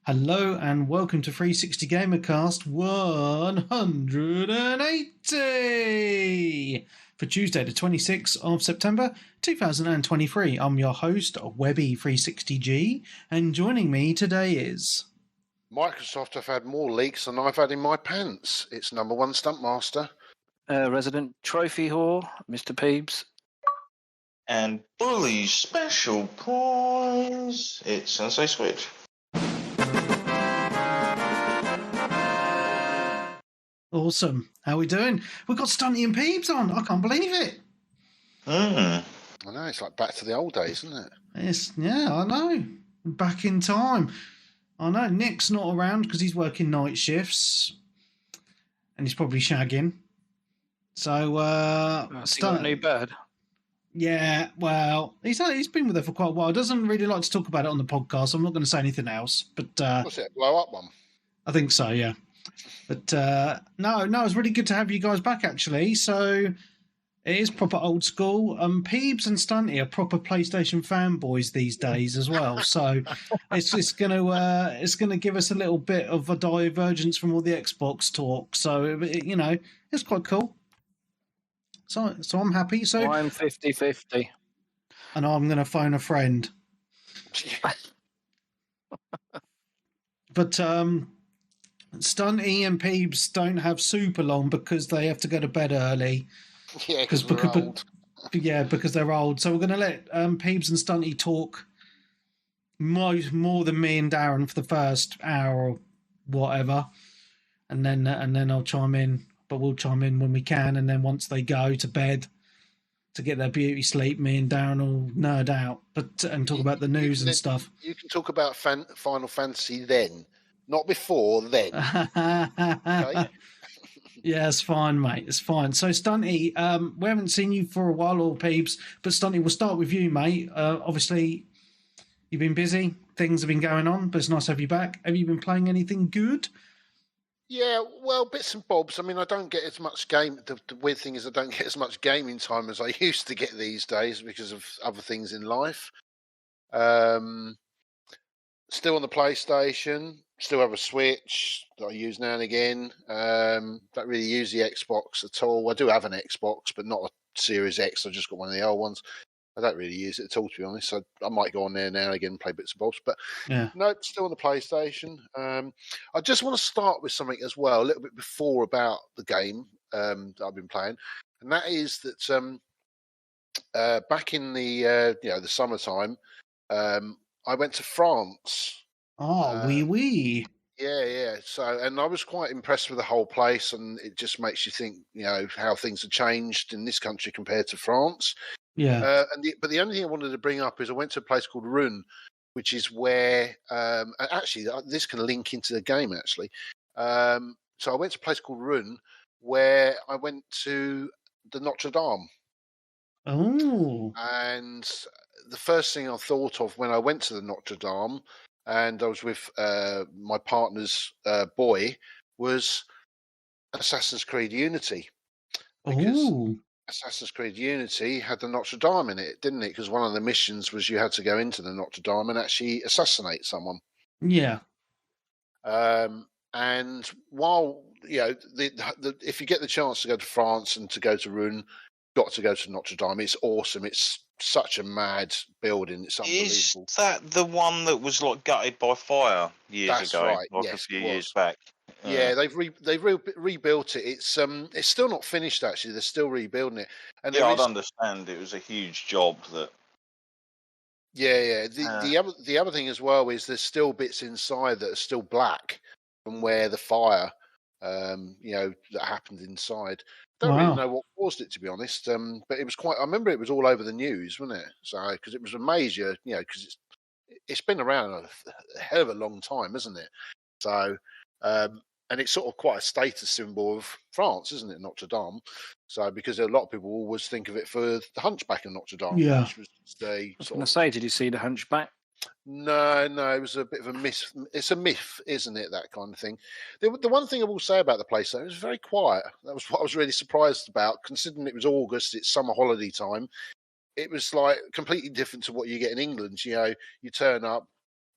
Hello and welcome to 360 Gamercast 180 for Tuesday, the 26th of September 2023. I'm your host, Webby360G, and joining me today is... Microsoft have had more leaks than I've had in my pants. It's number one Stuntmaster. Resident Trophy Whore, Mr. Peebs. And Bully Special Prize, it's Sensei Switch. Awesome. How are we doing? We've got Stunty and Peebs on. I can't believe it. I know, it's like back to the old days, isn't it? Yeah, I know. Back in time. I know. Nick's not around because he's working night shifts. And he's probably shagging. So, got a new bird. Yeah, well, he's been with her for quite a while. Doesn't really like to talk about it on the podcast. I'm not going to say anything else. But what's it? Blow up one? I think so. Yeah. But no, it's really good to have you guys back. Actually, so it is proper old school. Peebs and Stunty are proper PlayStation fanboys these days as well. So it's gonna give us a little bit of a divergence from all the Xbox talk. So it's quite cool. So I'm happy. So I'm 50-50. And I'm going to phone a friend. But Stunty and Peebs don't have super long because they have to go to bed early. Yeah, because they're old. Yeah, because they're old. So we're going to let Peebs and Stunty talk more than me and Darren for the first hour or whatever. And then I'll chime in. But we'll chime in when we can, and then once they go to bed to get their beauty sleep, me and Darren will nerd out, and talk about the news and stuff. You can talk about Final Fantasy then, not before then. Okay? Yeah, it's fine, mate. It's fine. So, Stunty, we haven't seen you for a while, or Peebs, but Stunty, we'll start with you, mate. Obviously, you've been busy. Things have been going on, but it's nice to have you back. Have you been playing anything good? Yeah, well, bits and bobs. I mean, I don't get as much game. The weird thing is I don't get as much gaming time as I used to get these days because of other things in life. Still on the PlayStation. Still have a Switch that I use now and again. Don't really use the Xbox at all. I do have an Xbox, but not a Series X. I've just got one of the old ones. I don't really use it at all, to be honest. I might go on there now and again and play bits and bobs. But no, still on the PlayStation. I just want to start with something as well, a little bit before about the game that I've been playing. And that is that back in the the summertime, I went to France. Oh, oui. Yeah. So, and I was quite impressed with the whole place, and it just makes you think, how things have changed in this country compared to France. Yeah. But the only thing I wanted to bring up is I went to a place called Rouen, which is where actually this can link into the game actually. So I went to a place called Rouen where I went to the Notre Dame. Oh. And the first thing I thought of when I went to the Notre Dame, and I was with my partner's boy, was Assassin's Creed Unity. Because Assassin's Creed Unity had the Notre Dame in it, didn't it? Because one of the missions was you had to go into the Notre Dame and actually assassinate someone. Yeah. And while, if you get the chance to go to France and to go to Rouen, got to go to Notre Dame. It's awesome. It's such a mad building. It's unbelievable. Is that the one that was gutted by fire years ago? Right. A few years back. Yeah, they've rebuilt it. It's still not finished actually. They're still rebuilding it. And I'd understand it was a huge job that. Yeah. The other thing as well is there's still bits inside that are still black from where the fire, that happened inside. Don't really know what caused it, to be honest. But it was quite. I remember it was all over the news, wasn't it? So because it was a major, because it's been around a hell of a long time, isn't it? So. And it's sort of quite a status symbol of France, isn't it, Notre Dame? So, because a lot of people always think of it for the Hunchback of Notre Dame. Yeah. Which was I was going to say, did you see the Hunchback? No, it was a bit of a myth. It's a myth, isn't it, that kind of thing? The one thing I will say about the place, though, it was very quiet. That was what I was really surprised about, considering it was August, it's summer holiday time. It was like completely different to what you get in England. You turn up,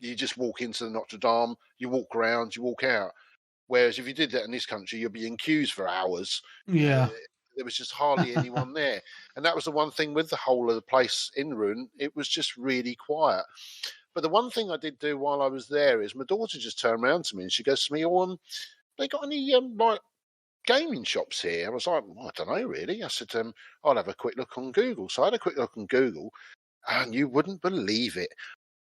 You just walk into the Notre Dame, you walk around, you walk out. Whereas if you did that in this country, you'd be in queues for hours. Yeah. There was just hardly anyone there. And that was the one thing with the whole of the place in Rouen. It was just really quiet. But the one thing I did do while I was there is my daughter just turned around to me and she goes to me, they got any like gaming shops here? I was like, well, I don't know really. I said, I'll have a quick look on Google. So I had a quick look on Google and you wouldn't believe it.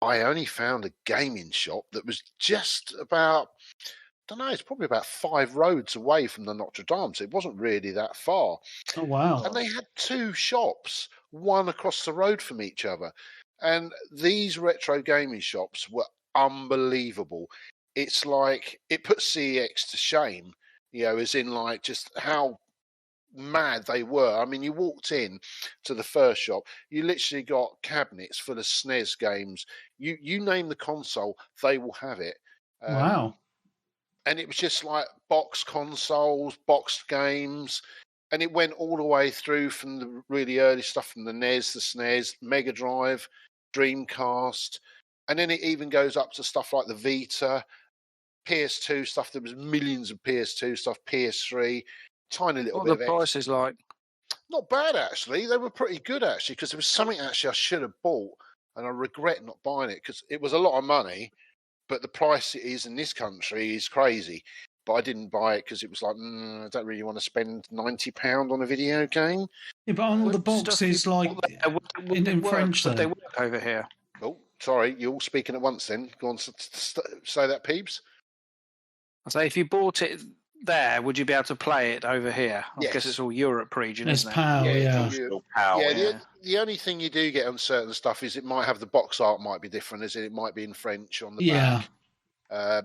I only found a gaming shop that was just about, I don't know, it's probably about 5 roads away from the Notre Dame, so it wasn't really that far. Oh, wow. And they had 2 shops, one across the road from each other. And these retro gaming shops were unbelievable. It's like, it put CEX to shame, as in like just how mad they were. I mean, you walked in to the first shop, you literally got cabinets full of SNES games. You name the console, they will have it. Wow. And it was just like box consoles, boxed games, and it went all the way through from the really early stuff from the NES, the SNES, Mega Drive, Dreamcast, and then it even goes up to stuff like the Vita, PS2 stuff. There was millions of PS2 stuff, PS3, tiny little bit of What are the prices like? Not bad, actually. They were pretty good, actually, because there was something actually I should have bought, and I regret not buying it because it was a lot of money, but the price it is in this country is crazy. But I didn't buy it because it was like, I don't really want to spend £90 on a video game. Yeah, but on all the boxes, like in French, would they work over here? Oh, sorry, you're all speaking at once then. Go on, say that, Peebs. I say, if you bought it there, would you be able to play it over here? I Yes. guess it's all Europe region, It's isn't it? PAL, yeah. The only thing you do get on certain stuff is it might have the box art might be different, as it might be in French on the back.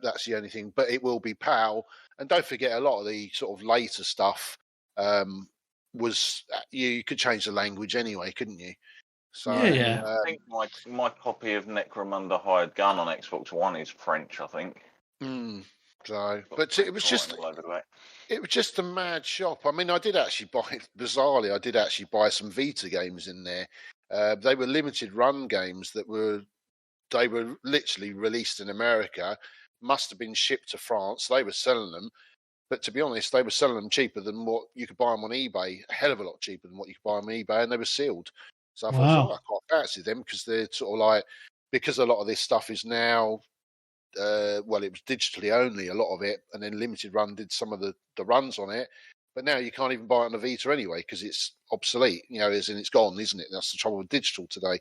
That's the only thing, but it will be PAL. And don't forget, a lot of the sort of later stuff was you could change the language anyway, couldn't you? So Yeah. I think my copy of Necromunda Hired Gun on Xbox One is French, I think. So, but it was just a mad shop. I mean, I did actually buy, bizarrely, buy some Vita games in there. They were limited run games they were literally released in America, must have been shipped to France. They were selling them, but to be honest, they were selling them cheaper than what you could buy them on eBay, a hell of a lot cheaper than what you could buy them on eBay, and they were sealed. So I thought, I quite fancy them because they're sort of like, because a lot of this stuff is now, it was digitally only, a lot of it, and then Limited Run did some of the runs on it. But now you can't even buy it on the Vita anyway because it's obsolete, as in it's gone, isn't it? That's the trouble with digital today.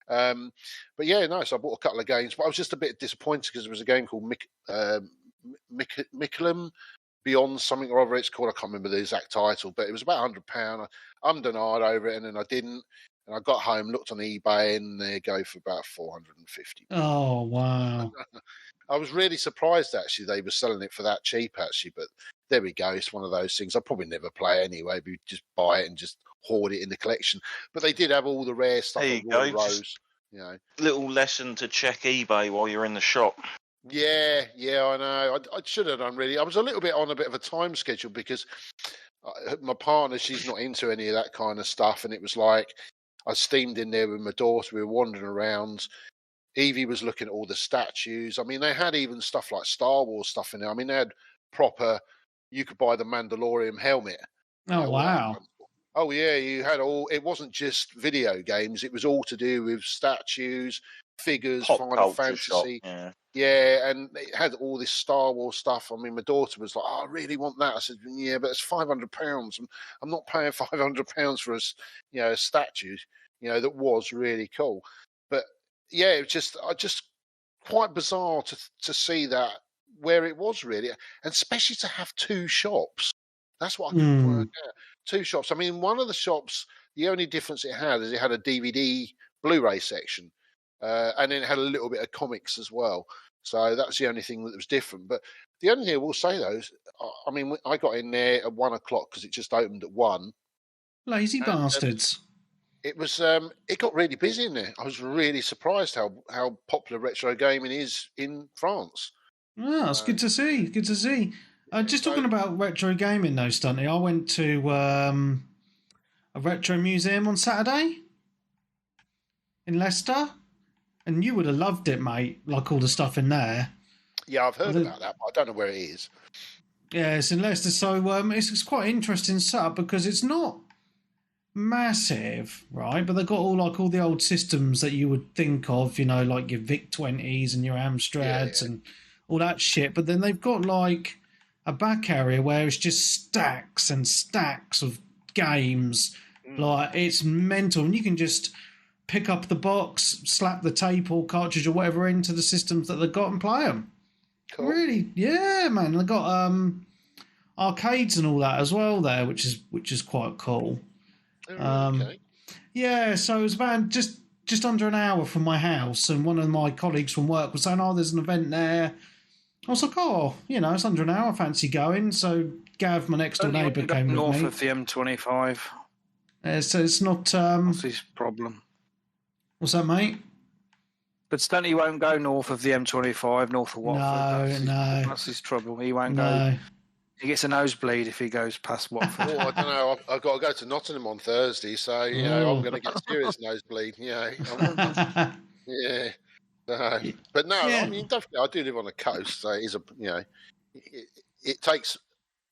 But yeah, no, so I bought a couple of games, but I was just a bit disappointed because there was a game called Michelin Beyond something or other it's called. I can't remember the exact title, but it was about £100. I ummed-and-ahed over it, and then I didn't. And I got home, looked on eBay, and they go for about £450. Oh, wow. I was really surprised, actually, they were selling it for that cheap, actually. But there we go. It's one of those things. I'll probably never play anyway. We just buy it and just hoard it in the collection. But they did have all the rare stuff. There you go. Rose, Little lesson to check eBay while you're in the shop. Yeah, I know. I should have done, really. I was a little bit on a bit of a time schedule because my partner, she's not into any of that kind of stuff. And it was like, I steamed in there with my daughter. We were wandering around. Evie was looking at all the statues. I mean, they had even stuff like Star Wars stuff in there. I mean, they had proper, you could buy the Mandalorian helmet. Oh, wow. Oh, yeah, you had all, it wasn't just video games. It was all to do with statues, figures, Final Fantasy. Shop, yeah, and it had all this Star Wars stuff. I mean, my daughter was like, I really want that. I said, yeah, but it's £500. I'm not paying £500 for a statue, that was really cool. But yeah, it was just quite bizarre to see that where it was really, and especially to have 2 shops. That's what I couldn't work out. 2 shops. I mean, one of the shops, the only difference it had is it had a DVD Blu-ray section. And then it had a little bit of comics as well. So that's the only thing that was different. But the only thing I will say, though, is, I mean, I got in there at 1 o'clock because it just opened at 1. Lazy bastards. It was. It got really busy in there. I was really surprised how popular retro gaming is in France. Oh, that's good to see. Good to see. Just talking about retro gaming, though, Stunty, I went to a retro museum on Saturday in Leicester. And you would have loved it, mate. Like all the stuff in there. Yeah, I've heard Well, about that, but I don't know where it is. Yeah, it's in Leicester. So it's quite interesting setup because it's not massive, right? But they've got all the old systems that you would think of, like your VIC-20s and your Amstrads and all that shit. But then they've got like a back area where it's just stacks and stacks of games. Like it's mental, and you can just pick up the box, slap the tape or cartridge or whatever into the systems that they've got and play them. Cool. Really, yeah, man. They've got arcades and all that as well there, which is quite cool. Okay. Yeah, so it was about just under an hour from my house, and one of my colleagues from work was saying, "Oh, there's an event there." I was like, "Oh, it's under an hour. Fancy going?" So Gav, my next door neighbour, came with north me. of the M25. So it's not. What's his problem? What's that, mate? But Stunty won't go north of the M25, north of Watford. No. That's his trouble. He won't No. go. He gets a nosebleed if he goes past Watford. Oh, I don't know. I've got to go to Nottingham on Thursday, so I'm going to get serious nosebleed. Yeah. But no, I mean, definitely, I do live on the coast, so it is it takes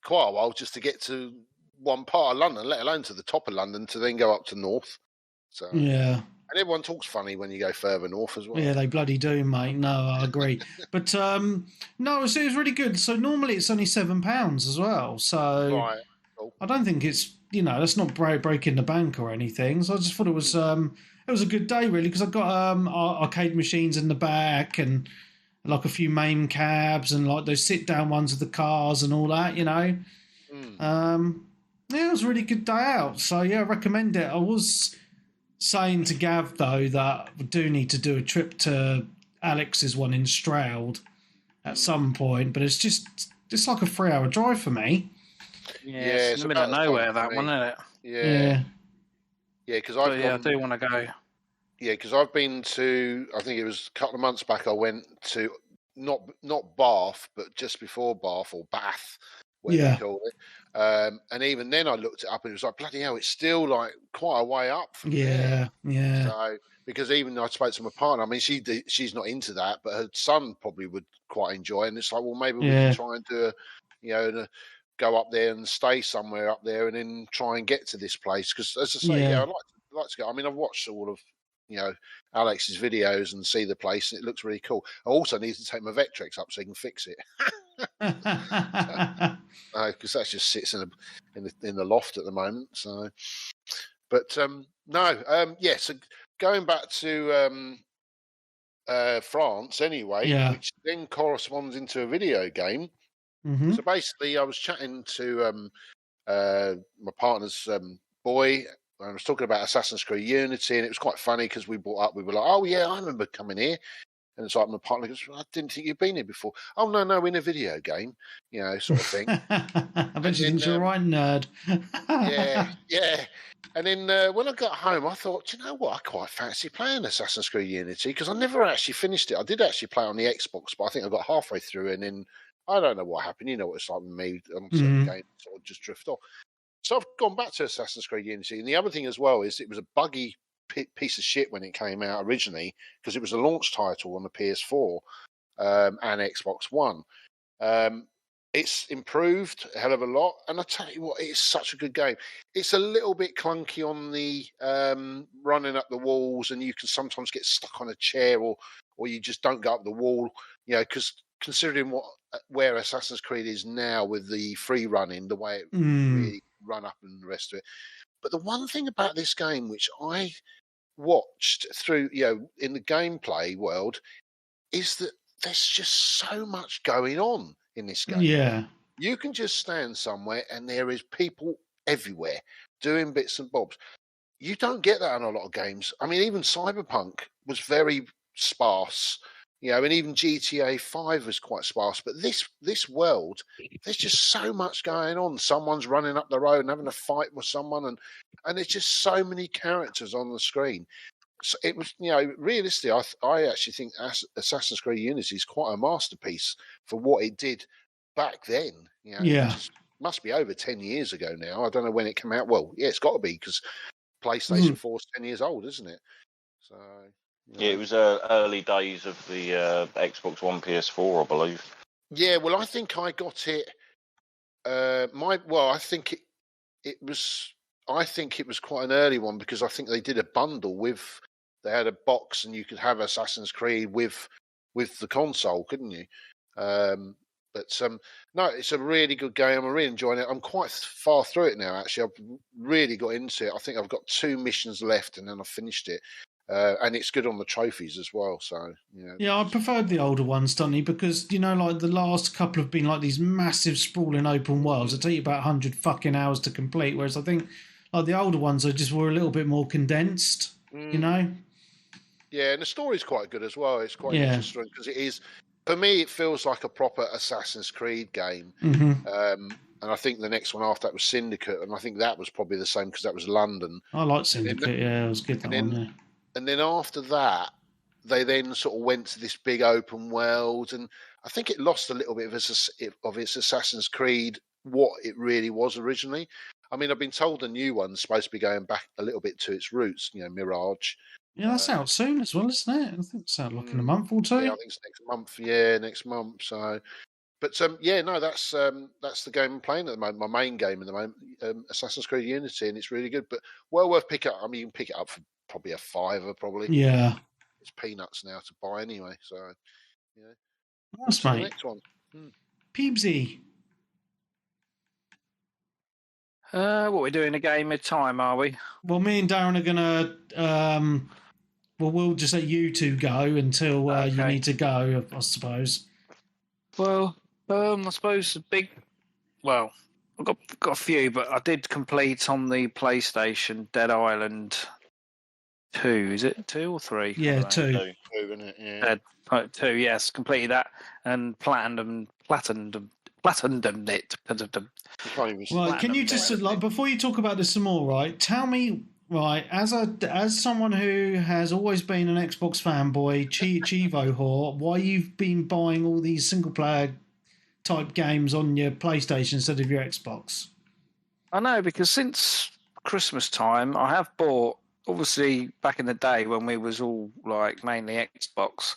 quite a while just to get to one part of London, let alone to the top of London, to then go up to north. So Yeah. And everyone talks funny when you go further north as well. Yeah, they bloody do, mate. No, I agree. But no, it was really good. So normally it's only £7 as well. So Right. Cool. I don't think it's that's not breaking the bank or anything. So I just thought it was a good day really, because I've got arcade machines in the back and like a few main cabs and like those sit down ones with the cars and all that. Yeah, it was a really good day out. So yeah, I recommend it. I was saying to Gav though that we do need to do a trip to Alex's one in Stroud at some point, but it's like a 3-hour drive for me. Yeah, it's in the middle of nowhere, that one, isn't it? Yeah. Yeah, because I do want to go. Yeah, because I've been to, I think it was a couple of months back, I went to not Bath, but just before Bath, or Bath, whatever you call it. And even then I looked it up and it was like, bloody hell, it's still like quite a way up from there. Yeah. So, because even I spoke to my partner, I mean, she's not into that, but her son probably would quite enjoy it. And it's like, well, maybe we can try and do go up there and stay somewhere up there and then try and get to this place. Because as I say, I'd like to go. I mean, I've watched all of, Alex's videos and see the place, and it looks really cool. I also need to take my Vectrex up so he can fix it. Because that just sits in the loft at the moment. So, but so going back to France anyway, which then corresponds into a video game. Mm-hmm. So basically, I was chatting to my partner's boy. I was talking about Assassin's Creed Unity, and it was quite funny because we were like, oh yeah, I remember coming here. And it's like my partner goes, I didn't think you'd been here before. Oh, no, in a video game, sort of thing. I bet you think you're a right nerd. yeah. And then when I got home, I thought, you know what, I quite fancy playing Assassin's Creed Unity, because I never actually finished it. I did actually play on the Xbox, but I think I got halfway through, and then I don't know what happened. You know what it's like with me. Certain games sort of just drift off. So I've gone back to Assassin's Creed Unity. And the other thing as well is it was a buggy piece of shit when it came out originally, because it was a launch title on the PS4 and Xbox One. It's improved a hell of a lot, and I tell you what, it's such a good game. It's a little bit clunky on the running up the walls, and you can sometimes get stuck on a chair, or you just don't go up the wall, because considering where Assassin's Creed is now with the free running, the way it really run up and the rest of it. But the one thing about this game, which I watched through, in the gameplay world, is that there's just so much going on in this game. Yeah. You can just stand somewhere and there is people everywhere doing bits and bobs. You don't get that in a lot of games. I mean, even Cyberpunk was very sparse, and even GTA 5 was quite sparse. But this world, there's just so much going on. Someone's running up the road and having a fight with someone, and there's just so many characters on the screen. So it was, realistically, I actually think Assassin's Creed Unity is quite a masterpiece for what it did back then. Must be over 10 years ago now. I don't know when it came out. Well, yeah, it's got to be, because PlayStation 4 is 10 years old, isn't it? So Yeah, it was early days of the Xbox One, PS4, I believe. Yeah, well, I think I got it. I think it was. I think it was quite an early one because I think they did a bundle with. They had a box and you could have Assassin's Creed with the console, couldn't you? No, it's a really good game. I'm really enjoying it. I'm quite far through it now. Actually, I've really got into it. I think I've got 2 missions left, and then I've finished it. And it's good on the trophies as well. So Yeah, I preferred the older ones, Stunty, because like the last couple have been like these massive sprawling open worlds. It take you about 100 fucking hours to complete, whereas I think like the older ones were a little bit more condensed. Yeah, and the story's quite good as well. It's quite interesting because it is. For me, it feels like a proper Assassin's Creed game. Mm-hmm. And I think the next one after that was Syndicate, and I think that was probably the same because that was London. I like Syndicate. Yeah, it was good. And then after that, they then sort of went to this big open world, and I think it lost a little bit of its Assassin's Creed, what it really was originally. I mean, I've been told the new one's supposed to be going back a little bit to its roots, Mirage. Yeah, that's out soon as well, isn't it? I think it's out like in a month or two. Yeah, I think it's next month. Yeah, next month. So, but that's the game I'm playing at the moment. My main game at the moment, Assassin's Creed Unity, and it's really good. But well worth picking up. I mean, you can pick it up for probably a $5, probably. Yeah, it's peanuts now to buy anyway. So, nice, mate. The next one, Peebsy. What we're doing a game at time, are we? Well, me and Darren are gonna. We'll just let you two go until you need to go, I suppose. Well, I suppose the big. Well, I've got a few, but I did complete on the PlayStation Dead Island 2. Is it 2 or 3? Yeah, 2. 2, isn't it? Yeah. 2. Yes, completed that and platinumed it. Right, can you just before you talk about this some more, right? Tell me, right, as someone who has always been an Xbox fanboy, Chivo whore, why you've been buying all these single player type games on your PlayStation instead of your Xbox? I know, because since Christmas time, I have bought. Obviously, back in the day when we was all like mainly Xbox,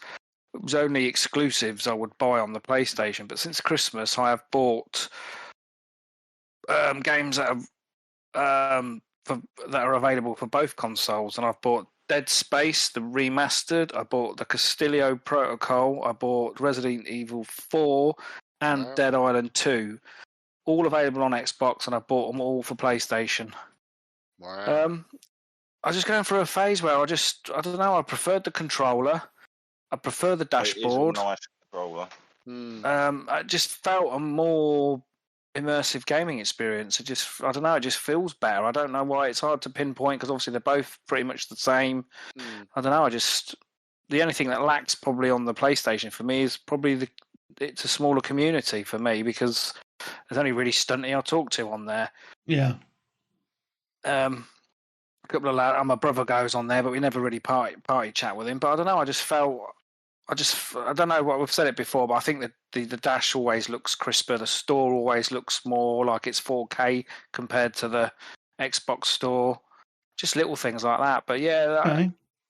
it was only exclusives I would buy on the PlayStation. But since Christmas, I have bought games that are available for both consoles, and I've bought Dead Space, the remastered. I bought the Castillo Protocol. I bought Resident Evil 4 and Dead Island 2, all available on Xbox, and I bought them all for PlayStation. Wow. I was just going through a phase where I don't know, I preferred the controller. I prefer the dashboard. It is a nice controller. I just felt a more immersive gaming experience. It just feels better. I don't know why. It's hard to pinpoint because obviously they're both pretty much the same. I don't know. The only thing that lacks probably on the PlayStation for me is probably it's a smaller community for me because there's only really Stunty I talk to on there. Yeah. A couple of lads, my brother goes on there, but we never really party chat with him. But I don't know. I don't know what we've said it before, but I think that the dash always looks crisper. The store always looks more like it's 4K compared to the Xbox store. Just little things like that. But yeah,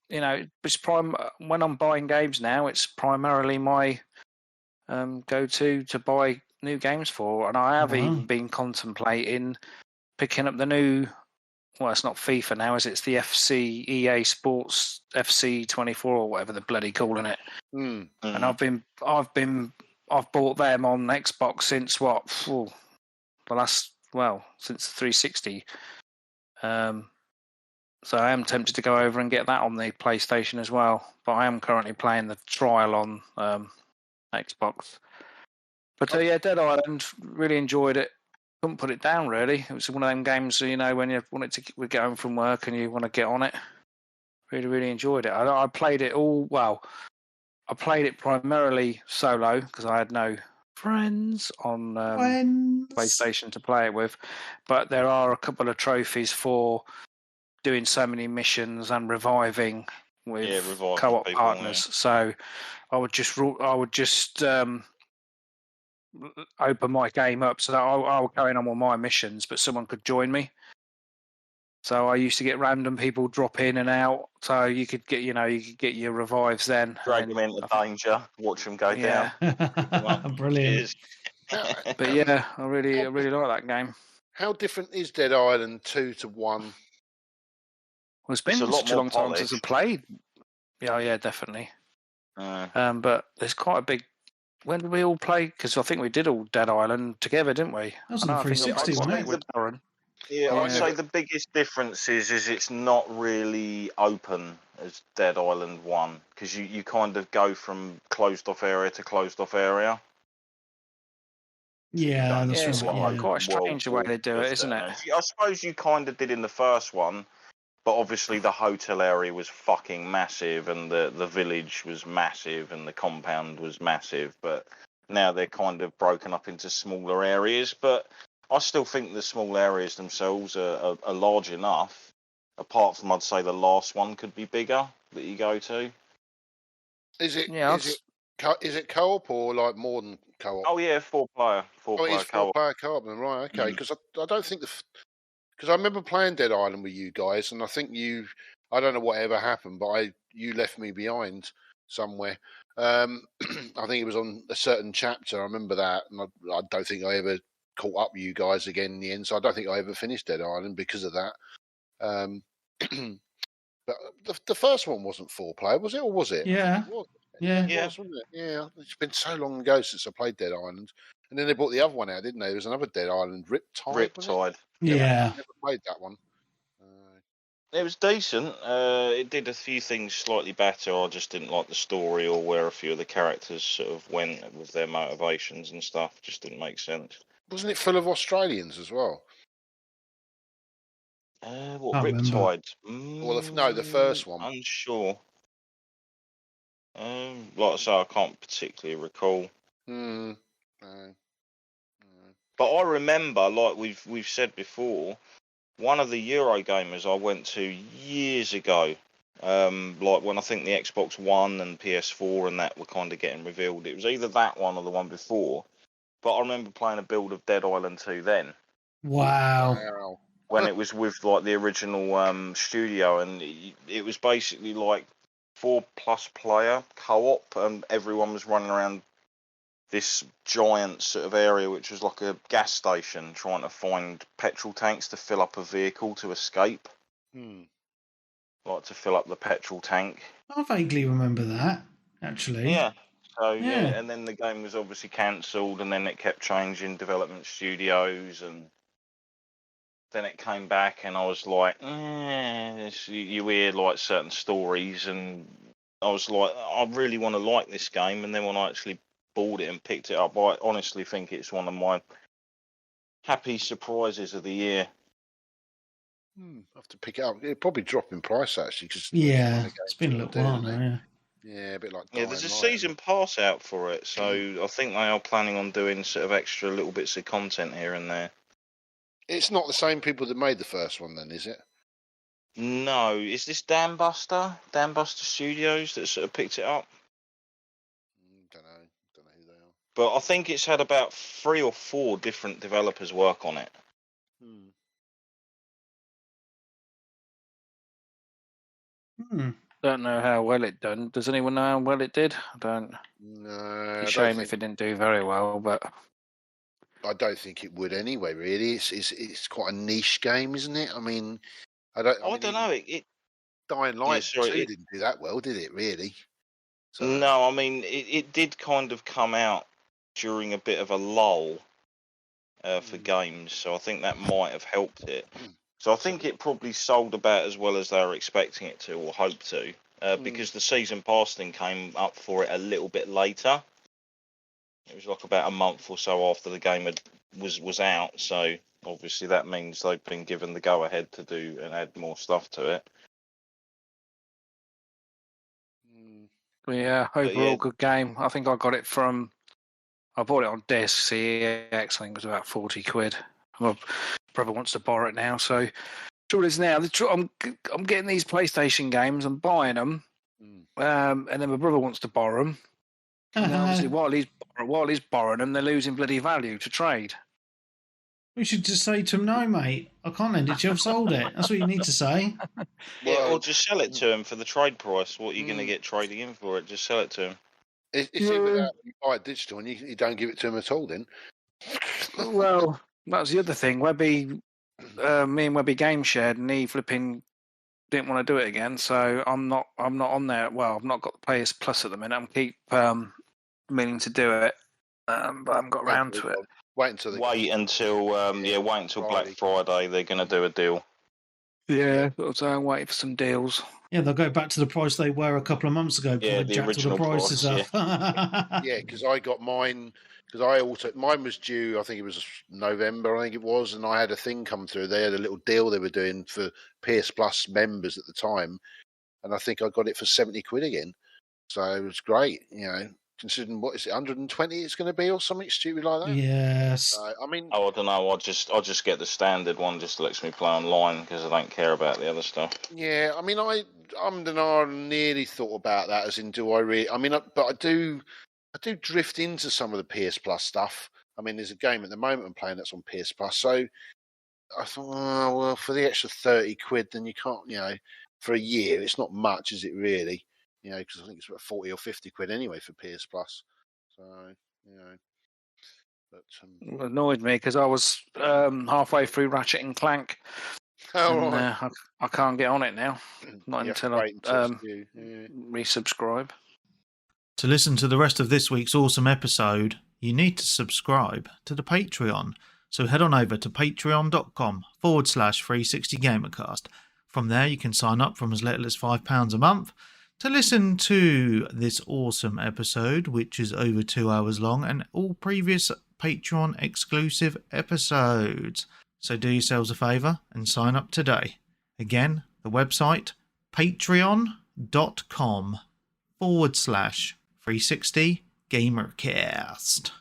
it's when I'm buying games now, it's primarily my go-to to buy new games for, and I have even been contemplating picking up the new. Well, it's not FIFA now, is it? It's the EA Sports FC 24 or whatever they're bloody calling it. And I've bought them on Xbox since since 360. So I am tempted to go over and get that on the PlayStation as well. But I am currently playing the trial on Xbox. But Dead Island, really enjoyed it. Couldn't put it down really. It was one of them games, when you wanted to get home from work and you want to get on it. Really, really enjoyed it. I played it I played it primarily solo because I had no friends on PlayStation to play it with. But there are a couple of trophies for doing so many missions and reviving with co-op people, partners. Yeah. So I would just open my game up so that I was carrying on with my missions, but someone could join me. So I used to get random people drop in and out, so you could get your revives then. Drag them into danger, watch them go down. Brilliant. Cheers. But yeah, I really like that game. How different is Dead Island 2 to 1? Well, it's been a lot such a more long time since I played. Yeah, definitely. But there's quite a big. When did we all play? Because I think we did all Dead Island together, didn't we? That was on 360, wasn't it? Yeah, I'd say the biggest difference is it's not really open as Dead Island 1, because you kind of go from closed off area to closed off area. Yeah, that's it's right. quite strange the way they do it, isn't it? I suppose you kind of did in the first one, but obviously the hotel area was fucking massive, and the village was massive, and the compound was massive, but now they're kind of broken up into smaller areas. But I still think the small areas themselves are large enough, apart from, I'd say, the last one could be bigger that you go to. Is it co-op or like more than co-op? Oh yeah, four-player it's co-op. Four-player co-op, then, right? Okay, because I don't think because I remember playing Dead Island with you guys, and I think I don't know whatever happened, but you left me behind somewhere. I think it was on a certain chapter. I remember that, and I don't think I ever caught up with you guys again in the end. So I don't think I ever finished Dead Island because of that. But the first one wasn't 4-player, was it, or was it? Yeah. Yeah. Wasn't it? Yeah. It's been so long ago since I played Dead Island. And then they brought the other one out, didn't they? There was another Dead Island, Riptide. Yeah. I never played that one. It was decent. It did a few things slightly better. I just didn't like the story, or where a few of the characters sort of went with their motivations and stuff. Just didn't make sense. Wasn't it full of Australians as well? Riptide? Well, the first one. Unsure. Like I say, I can't particularly recall. No. But I remember, like we've said before, one of the Eurogamers I went to years ago, like when I think the Xbox One and PS4 and that were kind of getting revealed. It was either that one or the one before. But I remember playing a build of Dead Island 2 then. Wow. When it was with like the original studio, and it was basically like 4+ player co-op, and everyone was running around this giant sort of area, which was like a gas station, trying to find petrol tanks to fill up a vehicle to escape. Like to fill up the petrol tank. I vaguely remember that, actually. Yeah. So yeah, and then the game was obviously cancelled, and then it kept changing development studios, and then it came back, and I was like, you hear like certain stories, and I was like, I really want to like this game. And then when I actually bought it and picked it up, I honestly think it's one of my happy surprises of the year. I have to pick it up. It'll probably drop in price actually, because it's been a little while now. Yeah, a bit like there's a season pass out for it, so I think they are planning on doing sort of extra little bits of content here and there. It's not the same people that made the first one, then, is it? No, is this Dan Buster Studios that sort of picked it up? Don't know who they are. But I think it's had about 3 or 4 different developers work on it. Don't know how well it done. Does anyone know how well it did? I don't. No. It's a shame if it didn't do very well, but I don't think it would anyway. Really, it's quite a niche game, isn't it? I mean, I don't know. It Dying Light 2 didn't do that well, did it? Really? So, no, I mean it did kind of come out during a bit of a lull for games, so I think that might have helped it. So I think it probably sold about as well as they were expecting it to, or hoped to, because the season pass thing came up for it a little bit later. It was like about a month or so after the game was out, so obviously that means they've been given the go-ahead to do and add more stuff to it. Yeah, overall good game. I think I got it I bought it on disc, CEX, I think it was about 40 quid. My brother wants to borrow it now, so sure it is now. I'm getting these PlayStation games, I'm buying them, and then my brother wants to borrow them. And obviously, while he's borrowing them, they're losing bloody value to trade. We should just say to him, no, mate, I can't lend it to you. I've sold it. That's what you need to say. Yeah, or just sell it to him for the trade price. What are you going to get trading in for it? Just sell it to him. It's either that, you buy it digital and you don't give it to him at all. Then, Well, that was the other thing. Webby, me and Webby game shared, and he flipping didn't want to do it again. So I'm not on there. Well, I've not got the PS Plus at the minute. I'm keep meaning to do it, but I haven't got around to it. Wait until Black Friday. They're going to do a deal. Yeah, so I'm waiting for some deals. Yeah, they'll go back to the price they were a couple of months ago. Yeah, the original prices price, up. Yeah, because I got mine. Because mine was due. I think it was November. I think it was, and I had a thing come through. They had a little deal they were doing for PS Plus members at the time, and I think I got it for £70 again. So it was great. You know, considering what is it, 120 it's going to be or something stupid like that. Yes. I mean, I don't know. I'll just get the standard one. Just lets me play online because I don't care about the other stuff. Yeah, I mean, I nearly thought about that. As in, do I really? I mean, but I do drift into some of the PS Plus stuff. I mean, there's a game at the moment I'm playing that's on PS Plus. So I thought, oh, well, for the extra £30, then you can't, you know, for a year, it's not much, is it really? You know, because I think it's about 40 or £50 anyway for PS Plus. So, you know. But, It annoyed me because I was halfway through Ratchet and Clank. And, I can't get on it now. Not until I resubscribe. To listen to the rest of this week's awesome episode, you need to subscribe to the Patreon. So head on over to patreon.com/360gamercast. From there, you can sign up from as little as £5 a month to listen to this awesome episode, which is over 2 hours long, and all previous Patreon exclusive episodes. So do yourselves a favour and sign up today. Again, the website patreon.com/360gamercast.